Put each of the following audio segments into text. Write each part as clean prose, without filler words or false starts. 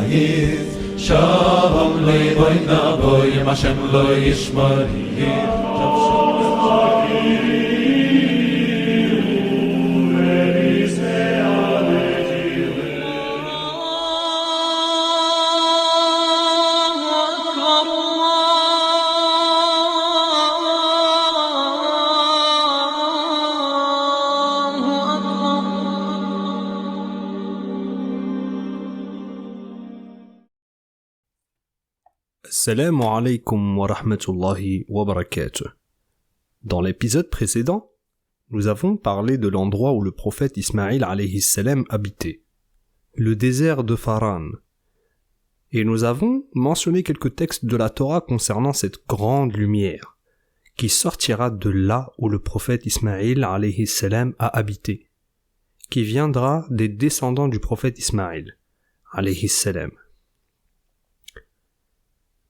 yahir Shalom loy boy na boy Hashem loy yishmar Assalamu alaikum wa rahmatullahi wa barakatuh. Dans l'épisode précédent, nous avons parlé de l'endroit où le prophète Ismaïl alayhi salam habitait, le désert de Faran. Et nous avons mentionné quelques textes de la Torah concernant cette grande lumière, qui sortira de là où le prophète Ismaïl alayhi salam a habité, qui viendra des descendants du prophète Ismaïl alayhi salam.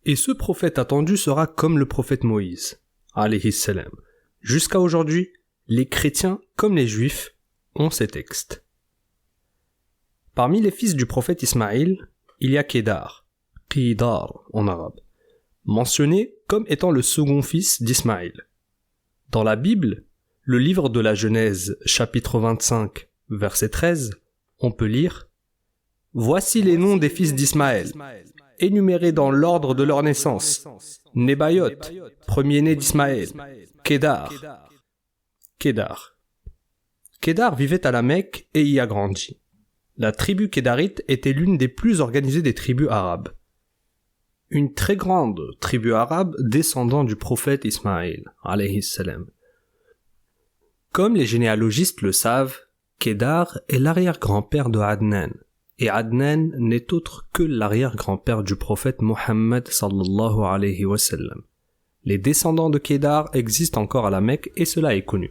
Et ce prophète attendu sera comme le prophète Moïse, alayhi salam. Jusqu'à aujourd'hui, les chrétiens comme les juifs ont ces textes. Parmi les fils du prophète Ismaïl, il y a Kedar, Qidar en arabe, mentionné comme étant le second fils d'Ismaïl. Dans la Bible, le livre de la Genèse, chapitre 25, verset 13, on peut lire « Voici les noms des fils d'Ismaël. » énumérés dans l'ordre de leur naissance. Nebayot, premier-né d'Ismaël. Kedar. Kedar vivait à la Mecque et y a grandi. La tribu kédarite était l'une des plus organisées des tribus arabes. Une très grande tribu arabe descendant du prophète Ismaïl, alayhi salam. Comme les généalogistes le savent, Kedar est l'arrière-grand-père de Adnan. Et Adnan n'est autre que l'arrière-grand-père du prophète Mohammed sallallahu alayhi wa sallam. Les descendants de Kedar existent encore à la Mecque et cela est connu.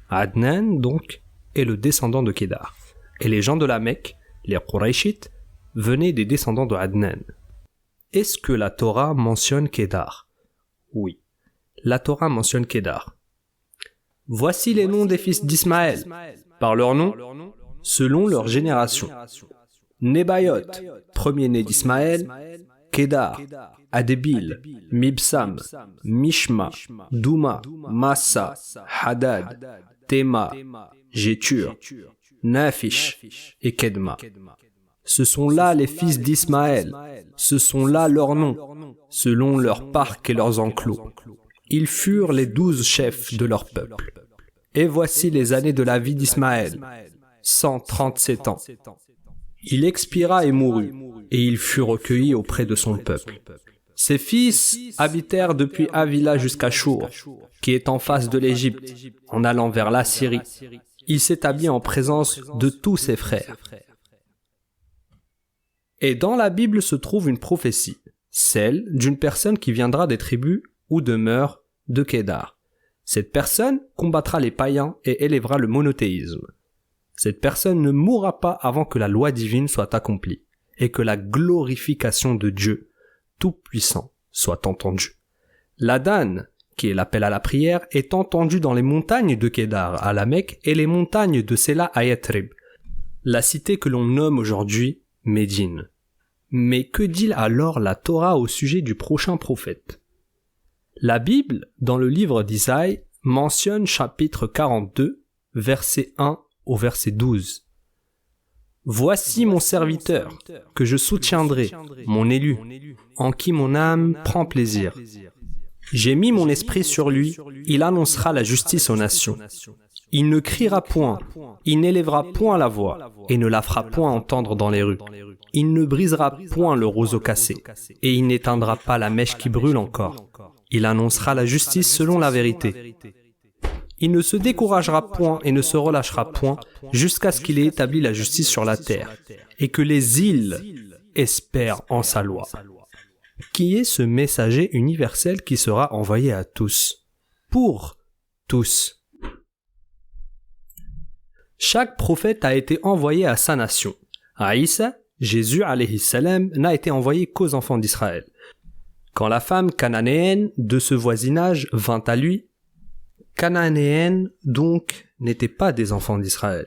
Adnan, donc, est le descendant de Kedar. Et les gens de la Mecque, les Qurayshites, venaient des descendants de Adnan. Est-ce que la Torah mentionne Kedar? Oui, la Torah mentionne Kedar. Voici les noms des fils d'Ismaël, par leur nom, selon leur génération. Nebayot, premier-né d'Ismaël, Kedar, Adébil, Mibsam, Mishma, Douma, Massa, Hadad, Tema, Jétur, Nafish et Kedma. Ce sont là les fils d'Ismaël, ce sont là leurs noms, selon leurs parcs et leurs enclos. Ils furent les 12 chefs de leur peuple. Et voici les années de la vie d'Ismaël, 137 ans. Il expira et mourut, et il fut recueilli auprès de son peuple. Ses fils habitèrent depuis Avila jusqu'à Chour, qui est en face de l'Égypte, en allant vers la Syrie. Il s'établit en présence de tous ses frères. Et dans la Bible se trouve une prophétie, celle d'une personne qui viendra des tribus où demeure de Kedar. Cette personne combattra les païens et élèvera le monothéisme. Cette personne ne mourra pas avant que la loi divine soit accomplie et que la glorification de Dieu Tout-Puissant soit entendue. L'Adhan, qui est l'appel à la prière, est entendu dans les montagnes de Kedar à la Mecque et les montagnes de Sela à Yatrib, la cité que l'on nomme aujourd'hui Médine. Mais que dit alors la Torah au sujet du prochain prophète? La Bible, dans le livre d'Isaïe, mentionne chapitre 42, verset 1 au verset 12. Voici mon serviteur, que je soutiendrai, mon élu, en qui mon âme prend plaisir. J'ai mis mon esprit sur lui, il annoncera la justice aux nations. Il ne criera point, il n'élèvera point la voix, et ne la fera point entendre dans les rues. Il ne brisera point le roseau cassé, et il n'éteindra pas la mèche qui brûle encore. Il annoncera la justice selon la vérité. Il ne se découragera point et ne se relâchera point jusqu'à ce qu'il ait établi la justice sur la terre et que les îles espèrent en sa loi. Qui est ce messager universel qui sera envoyé à tous? Pour tous. Chaque prophète a été envoyé à sa nation. À Isa, Jésus alayhi salam n'a été envoyé qu'aux enfants d'Israël. Quand la femme cananéenne de ce voisinage vint à lui, cananéennes donc n'étaient pas des enfants d'Israël.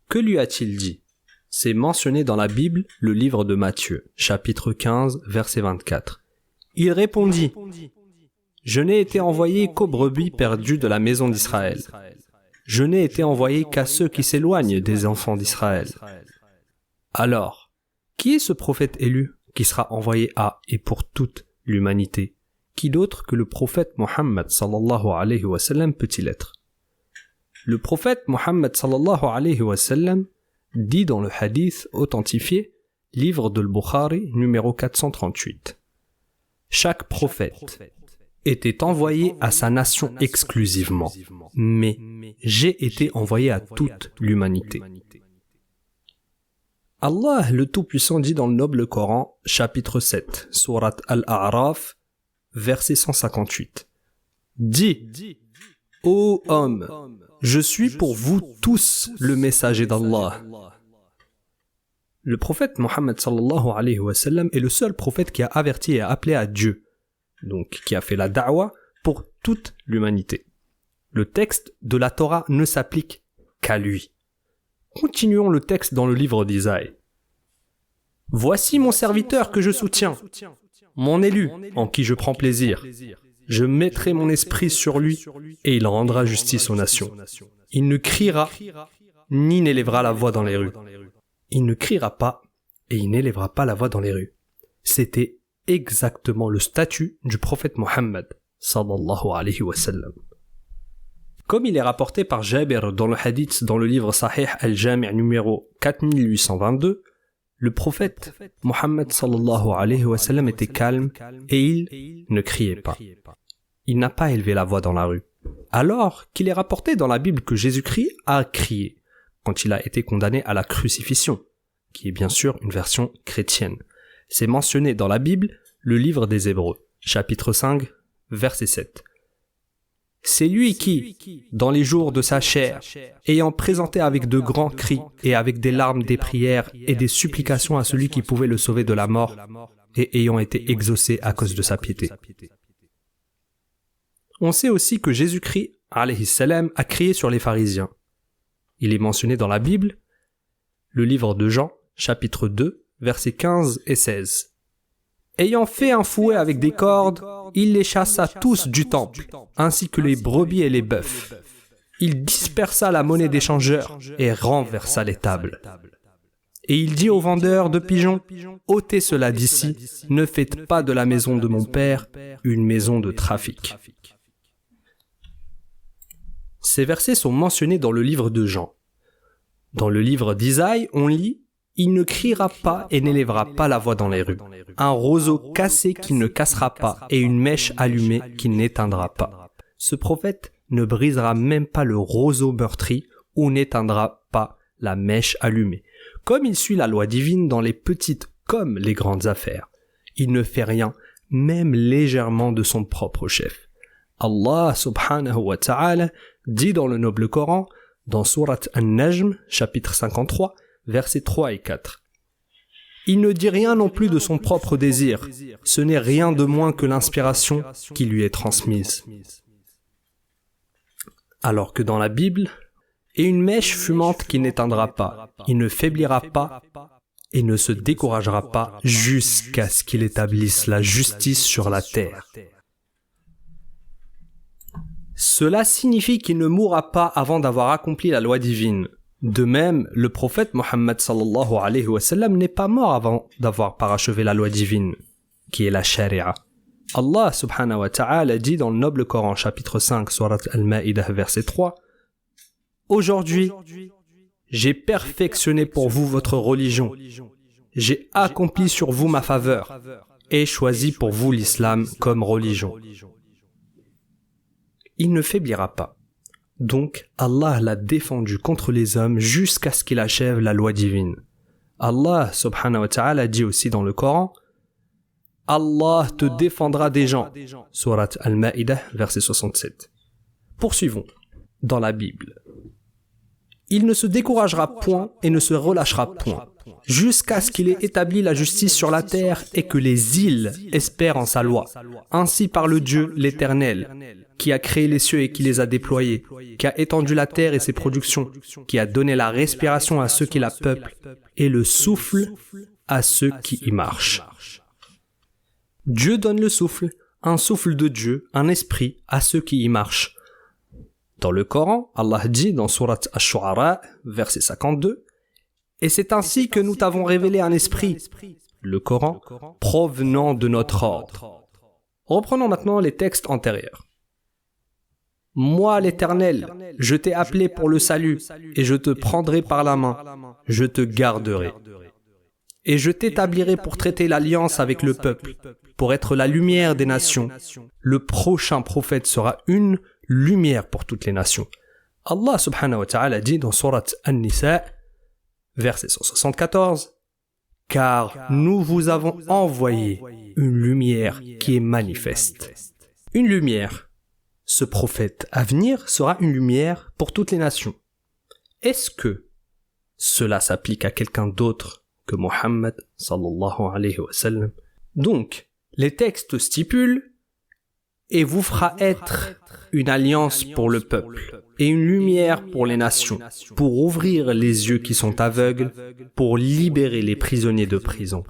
Que lui a-t-il dit? C'est mentionné dans la Bible, le livre de Matthieu, chapitre 15, verset 24. Il répondit, « Je n'ai été envoyé qu'aux brebis perdues de la maison d'Israël. Je n'ai été envoyé qu'à ceux qui s'éloignent des enfants d'Israël. » Alors, qui est ce prophète élu qui sera envoyé à et pour toute l'humanité? Qui d'autre que le prophète Mohammed sallallahu alayhi wa sallam peut-il être? Le prophète Mohammed sallallahu alayhi wa sallam dit dans le hadith authentifié, livre de l'Bukhari, numéro 438. Chaque prophète était envoyé à sa nation exclusivement, mais j'ai été envoyé à toute l'humanité. Allah le Tout-Puissant dit dans le noble Coran, chapitre 7, sourate Al-A'raf, verset 158. Dis, ô homme, je suis pour vous tous le messager d'Allah. Le prophète Mohammed sallallahu alayhi wa sallam est le seul prophète qui a averti et appelé à Dieu, donc qui a fait la da'wa pour toute l'humanité. Le texte de la Torah ne s'applique qu'à lui. Continuons le texte dans le livre d'Isaïe. Voici mon serviteur que je soutiens, mon élu en qui je prends plaisir. Je mettrai mon esprit sur lui et il rendra justice aux nations. Il ne criera ni n'élèvera la voix dans les rues. Il ne criera pas et il n'élèvera pas la voix dans les rues. C'était exactement le statut du prophète Mohammed sallallahu alayhi wa sallam. Comme il est rapporté par Jabir dans le hadith dans le livre Sahih al-Jami' numéro 4822, le prophète Mohammed sallallahu alayhi wa sallam était calme et il ne criait pas. Il n'a pas élevé la voix dans la rue. Alors qu'il est rapporté dans la Bible que Jésus-Christ a crié quand il a été condamné à la crucifixion, qui est bien sûr une version chrétienne. C'est mentionné dans la Bible, le livre des Hébreux, chapitre 5, verset 7. C'est lui qui, dans les jours de sa chair, ayant présenté avec de grands cris et avec des larmes des prières et des supplications à celui qui pouvait le sauver de la mort, et ayant été exaucé à cause de sa piété. On sait aussi que Jésus-Christ, alayhi salam, a crié sur les pharisiens. Il est mentionné dans la Bible, le livre de Jean, chapitre 2, versets 15 et 16. Ayant fait un fouet avec des cordes, il les chassa tous du temple, ainsi que les brebis et les bœufs. Il dispersa la monnaie des changeurs et renversa les tables. Et il dit aux vendeurs de pigeons, « ôtez cela d'ici, ne faites pas de la maison de mon père une maison de trafic. » Ces versets sont mentionnés dans le livre de Jean. Dans le livre d'Isaïe, on lit « Il ne criera pas et n'élèvera pas la voix dans les rues. Un roseau cassé qui ne cassera pas et une mèche allumée qui n'éteindra pas. » Ce prophète ne brisera même pas le roseau meurtri ou n'éteindra pas la mèche allumée. Comme il suit la loi divine dans les petites comme les grandes affaires. Il ne fait rien, même légèrement de son propre chef. Allah subhanahu wa ta'ala dit dans le noble Coran, dans sourate An-Najm, chapitre 53, versets 3 et 4. Il ne dit rien non plus de son propre désir, ce n'est rien de moins que l'inspiration qui lui est transmise. Alors que dans la Bible, et une mèche fumante qui n'éteindra pas, il ne faiblira pas et ne se découragera pas jusqu'à ce qu'il établisse la justice sur la terre. Cela signifie qu'il ne mourra pas avant d'avoir accompli la loi divine. De même, le prophète Mohammed sallallahu alayhi wa sallam n'est pas mort avant d'avoir parachevé la loi divine, qui est la charia. Allah subhanahu wa ta'ala dit dans le noble Coran chapitre 5 sourate Al-Ma'idah verset 3, « Aujourd'hui, j'ai perfectionné pour vous votre religion, j'ai accompli sur vous ma faveur et choisi pour vous l'islam comme religion. » Il ne faiblira pas. Donc, Allah l'a défendu contre les hommes jusqu'à ce qu'il achève la loi divine. Allah subhanahu wa ta'ala dit aussi dans le Coran, « Allah te défendra des gens. » Sourate Al-Ma'idah, verset 67. Poursuivons. Dans la Bible. Il ne se découragera point et ne se relâchera point, jusqu'à ce qu'il ait établi la justice sur la terre et que les îles espèrent en sa loi. Ainsi parle Dieu, l'Éternel, qui a créé les cieux et qui les a déployés, qui a étendu la terre et ses productions, qui a donné la respiration à ceux qui la peuplent et le souffle à ceux qui y marchent. Dieu donne le souffle, un souffle de Dieu, un esprit à ceux qui y marchent. Dans le Coran, Allah dit dans Surat Ash-Shu'ara, verset 52, « Et c'est ainsi que nous t'avons révélé un esprit, le Coran, provenant de notre ordre. » Reprenons maintenant les textes antérieurs. « Moi, l'Éternel, je t'ai appelé pour le salut, et je te prendrai par la main, je te garderai. Et je t'établirai pour traiter l'alliance avec le peuple, pour être la lumière des nations. Le prochain prophète sera une lumière pour toutes les nations. » Allah subhanahu wa ta'ala dit dans Surat An-Nisa, verset 174, « Car nous vous avons envoyé une lumière qui est manifeste. » Une lumière. Ce prophète à venir sera une lumière pour toutes les nations. Est-ce que cela s'applique à quelqu'un d'autre que Mohammed sallallahu alayhi wa sallam? Donc, les textes stipulent « Et vous fera être une alliance pour le peuple et une lumière pour les nations, pour ouvrir les yeux qui sont aveugles, pour libérer les prisonniers de prison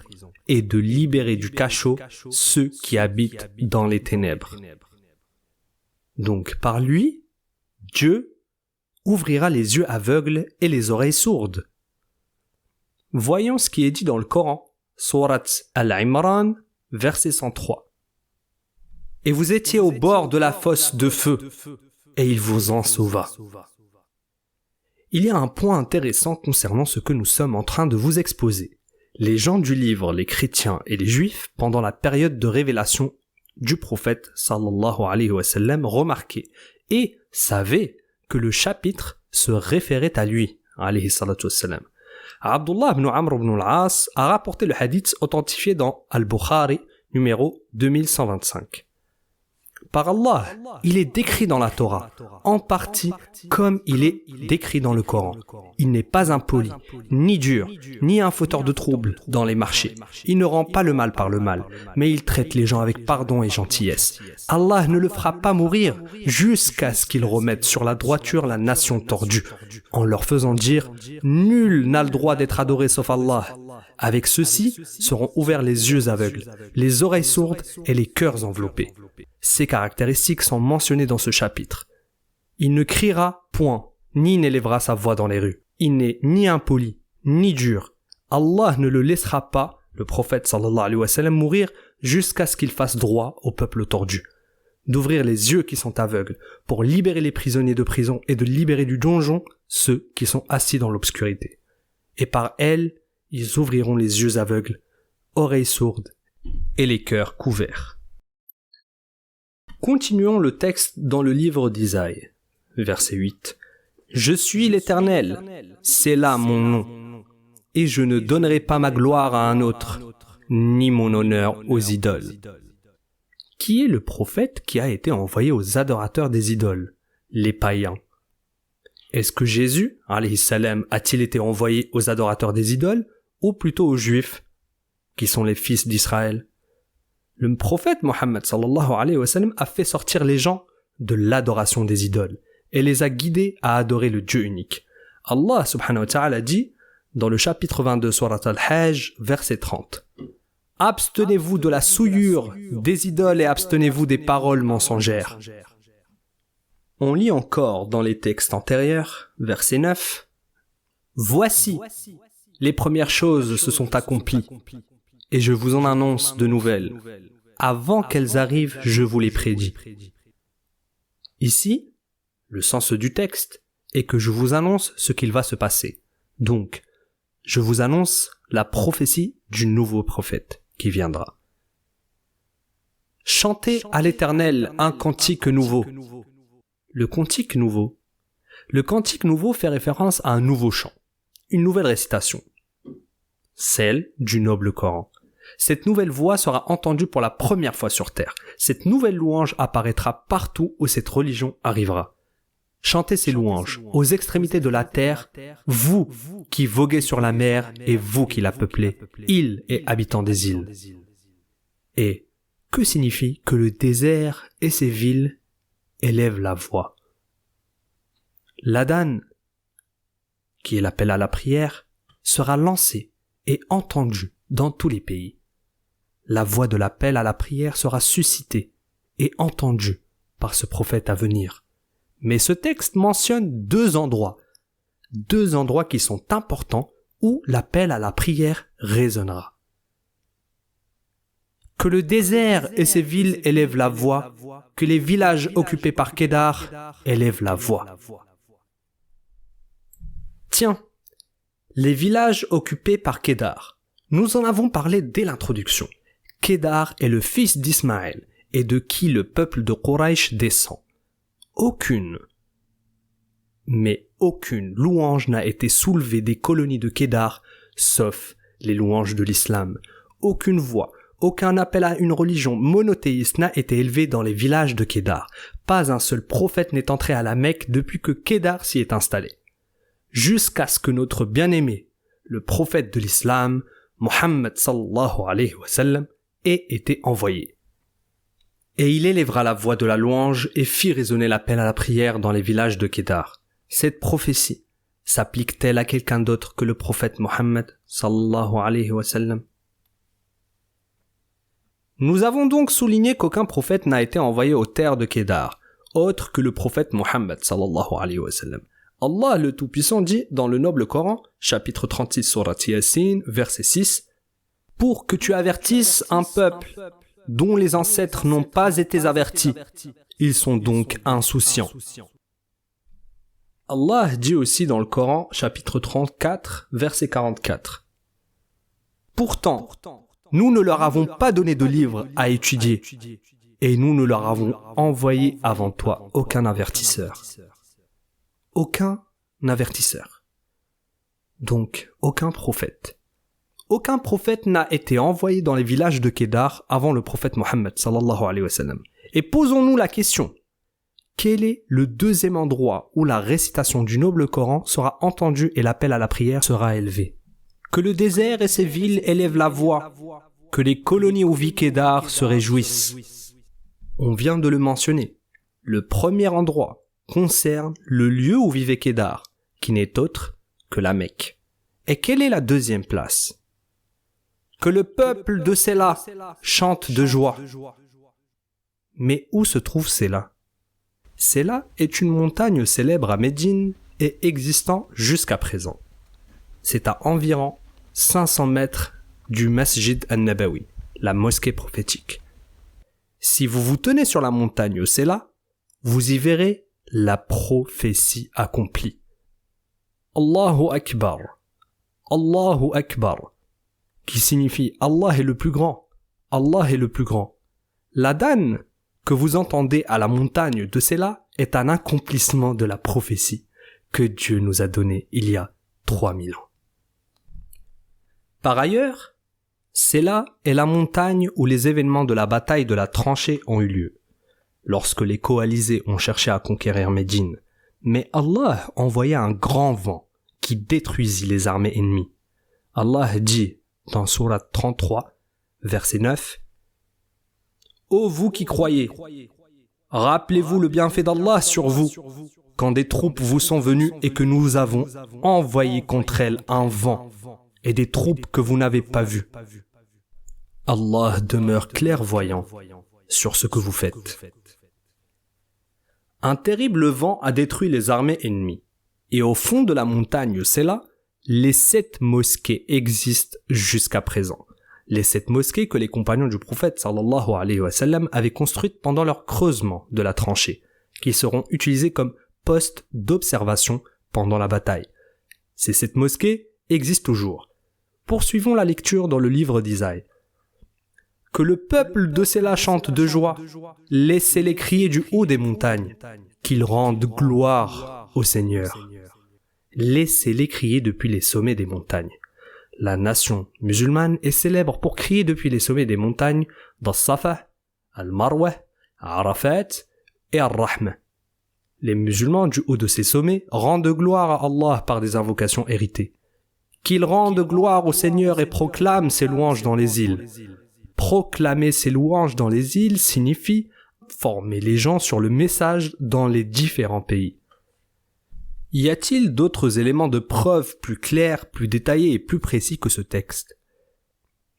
et de libérer du cachot ceux qui habitent dans les ténèbres. » Donc, par lui, Dieu ouvrira les yeux aveugles et les oreilles sourdes. Voyons ce qui est dit dans le Coran, Surat Al-Imran, verset 103. « Et vous étiez au bord de la fosse de feu, et il vous en sauva. » Il y a un point intéressant concernant ce que nous sommes en train de vous exposer. Les gens du livre, les chrétiens et les juifs, pendant la période de révélation du prophète sallallahu alayhi wa sallam, remarquaient et savaient que le chapitre se référait à lui, alayhi salatu wa sallam. Abdullah ibn Amr ibn al-As a rapporté le hadith authentifié dans Al-Bukhari, numéro 2125. Par Allah, il est décrit dans la Torah, en partie comme il est décrit dans le Coran. Il n'est pas impoli, ni dur, ni un fauteur de troubles dans les marchés. Il ne rend pas le mal par le mal, mais il traite les gens avec pardon et gentillesse. Allah ne le fera pas mourir jusqu'à ce qu'il remette sur la droiture la nation tordue, en leur faisant dire « Nul n'a le droit d'être adoré sauf Allah ». Avec ceux-ci seront ouverts les yeux aveugles, les oreilles sourdes et les cœurs enveloppés. Ces caractéristiques sont mentionnées dans ce chapitre. Il ne criera point, ni n'élèvera sa voix dans les rues. Il n'est ni impoli, ni dur. Allah ne le laissera pas, le prophète sallallahu alayhi wa sallam, mourir jusqu'à ce qu'il fasse droit au peuple tordu. D'ouvrir les yeux qui sont aveugles pour libérer les prisonniers de prison et de libérer du donjon ceux qui sont assis dans l'obscurité. Et par elle, ils ouvriront les yeux aveugles, oreilles sourdes et les cœurs couverts. Continuons le texte dans le livre d'Isaïe, verset 8. « Je suis l'Éternel, c'est là mon nom, et je ne donnerai pas ma gloire à un autre, ni mon honneur aux idoles. » Qui est le prophète qui a été envoyé aux adorateurs des idoles, les païens? Est-ce que Jésus, alayhi salam, a-t-il été envoyé aux adorateurs des idoles, ou plutôt aux Juifs, qui sont les fils d'Israël? Le prophète Mohammed sallallahu alayhi wa sallam a fait sortir les gens de l'adoration des idoles et les a guidés à adorer le Dieu unique. Allah subhanahu wa ta'ala dit dans le chapitre 22 surat Al-Hajj, verset 30. « Abstenez-vous de la souillure des idoles et abstenez-vous des paroles mensongères. » On lit encore dans les textes antérieurs, verset 9. « Voici, les premières choses se sont accomplies. Et je vous en annonce de nouvelles. Avant qu'elles arrivent, je vous les prédis. » Ici, le sens du texte est que je vous annonce ce qu'il va se passer. Donc, je vous annonce la prophétie du nouveau prophète qui viendra. Chantez à l'Éternel un cantique nouveau. Le cantique nouveau. Le cantique nouveau fait référence à un nouveau chant, une nouvelle récitation, celle du noble Coran. Cette nouvelle voix sera entendue pour la première fois sur terre. Cette nouvelle louange apparaîtra partout où cette religion arrivera. chantez ses louanges aux extrémités de la terre, vous qui voguez sur la mer et vous qui la peuplez, îles et habitants des îles. Et que signifie que le désert et ses villes élèvent la voix? L'adhan, qui est l'appel à la prière, sera lancé et entendu dans tous les pays. La voix de l'appel à la prière sera suscitée et entendue par ce prophète à venir. Mais ce texte mentionne deux endroits qui sont importants où l'appel à la prière résonnera. Que le désert et ses villes élèvent la voix, que les villages occupés par Kedar élèvent la voix. Tiens, les villages occupés par Kedar, nous en avons parlé dès l'introduction. Kedar est le fils d'Ismaël et de qui le peuple de Quraysh descend. Aucune louange n'a été soulevée des colonies de Kedar, sauf les louanges de l'islam. Aucune voix, aucun appel à une religion monothéiste n'a été élevé dans les villages de Kedar. Pas un seul prophète n'est entré à la Mecque depuis que Kedar s'y est installé. Jusqu'à ce que notre bien-aimé, le prophète de l'islam, Muhammad sallallahu alayhi wa sallam, ait été envoyé. Et il élèvera la voix de la louange et fit résonner l'appel à la prière dans les villages de Kedar. Cette prophétie s'applique-t-elle à quelqu'un d'autre que le prophète Muhammad sallallahu alayhi wa sallam? Nous avons donc souligné qu'aucun prophète n'a été envoyé aux terres de Kedar, autre que le prophète Muhammad sallallahu alayhi wa sallam. Allah le Tout-Puissant dit dans le noble Coran, chapitre 36 surat Yasin, verset 6, « Pour que tu avertisses un peuple dont les ancêtres n'ont pas été avertis, ils sont donc insouciants. » Allah dit aussi dans le Coran, chapitre 34, verset 44, « Pourtant, nous ne leur avons pas donné de livre à étudier, et nous ne leur avons envoyé avant toi aucun avertisseur. » Aucun avertisseur. Donc, aucun prophète. Aucun prophète n'a été envoyé dans les villages de Kedar avant le prophète Mohammed sallallahu alayhi wa sallam. Et posons-nous la question. Quel est le deuxième endroit où la récitation du noble Coran sera entendue et l'appel à la prière sera élevé? Que le désert et ses villes élèvent la voix, que les colonies où vit Kedar se réjouissent. On vient de le mentionner. Le premier endroit concerne le lieu où vivait Kedar, qui n'est autre que la Mecque. Et quelle est la deuxième place? Que le peuple de Séla chante de joie. Mais où se trouve Séla? Séla est une montagne célèbre à Médine et existant jusqu'à présent. C'est à environ 500 mètres du Masjid al-Nabawi, la mosquée prophétique. Si vous vous tenez sur la montagne Séla, vous y verrez la prophétie accomplie. Allahu Akbar, Allahu Akbar, qui signifie Allah est le plus grand, Allah est le plus grand. L'adhan que vous entendez à la montagne de Séla est un accomplissement de la prophétie que Dieu nous a donnée il y a 3000 ans. Par ailleurs, Séla est la montagne où les événements de la bataille de la tranchée ont eu lieu, lorsque les coalisés ont cherché à conquérir Médine. Mais Allah envoya un grand vent qui détruisit les armées ennemies. Allah dit dans Sourate 33, verset 9, « Ô vous qui croyez, rappelez-vous le bienfait d'Allah sur vous, quand des troupes vous sont venues et que nous avons envoyé contre elles un vent et des troupes que vous n'avez pas vues. Allah demeure clairvoyant sur ce que vous faites. » Un terrible vent a détruit les armées ennemies. Et au fond de la montagne Séla, les 7 mosquées existent jusqu'à présent. Les 7 mosquées que les compagnons du prophète sallallahu alayhi wa sallam avaient construites pendant leur creusement de la tranchée, qui seront utilisées comme postes d'observation pendant la bataille. Ces 7 mosquées existent toujours. Poursuivons la lecture dans le livre d'Isaïe. Que le peuple de Séla chante de joie, laissez-les crier du haut des montagnes, qu'ils rendent gloire au Seigneur. Laissez-les crier depuis les sommets des montagnes. La nation musulmane est célèbre pour crier depuis les sommets des montagnes dans Safa, Al-Marwa, Arafat et Ar-Rahma. Les musulmans du haut de ces sommets rendent gloire à Allah par des invocations héritées. Qu'ils rendent gloire au Seigneur et proclament ses louanges dans les îles. Proclamer ses louanges dans les îles signifie former les gens sur le message dans les différents pays. Y a-t-il d'autres éléments de preuve plus clairs, plus détaillés et plus précis que ce texte?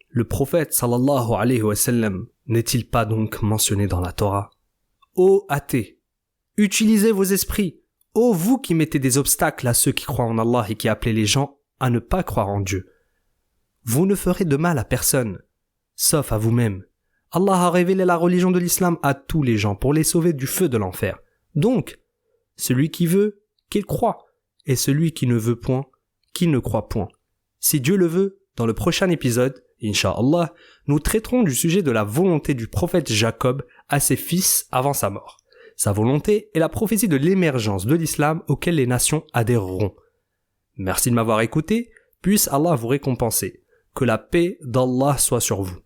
Le prophète sallallahu alayhi wa sallam n'est-il pas donc mentionné dans la Torah? Ô athées, utilisez vos esprits. Ô vous qui mettez des obstacles à ceux qui croient en Allah et qui appelez les gens à ne pas croire en Dieu. Vous ne ferez de mal à personne, sauf à vous-même. Allah a révélé la religion de l'islam à tous les gens pour les sauver du feu de l'enfer. Donc, celui qui veut, qu'il croit, et celui qui ne veut point, qu'il ne croit point. Si Dieu le veut, dans le prochain épisode, Inch'Allah, nous traiterons du sujet de la volonté du prophète Jacob à ses fils avant sa mort. Sa volonté est la prophétie de l'émergence de l'islam auquel les nations adhéreront. Merci de m'avoir écouté, puisse Allah vous récompenser. Que la paix d'Allah soit sur vous.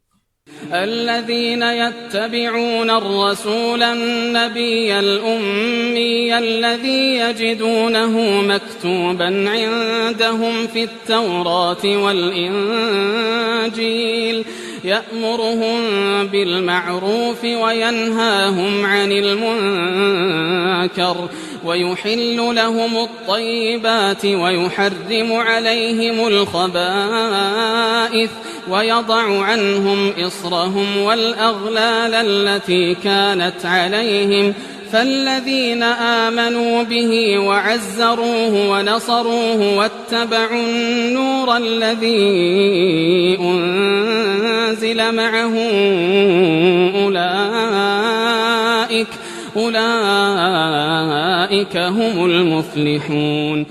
الذين يتبعون الرسول النبي الأمي الذي يجدونه مكتوبا عندهم في التوراة والإنجيل يأمرهم بالمعروف وينهاهم عن المنكر ويحل لهم الطيبات ويحرم عليهم الخبائث ويضع عنهم إصرهم والأغلال التي كانت عليهم فالذين آمنوا به وعزروه ونصروه واتبعوا النور الذي أنزل معه أولئك هم المفلحون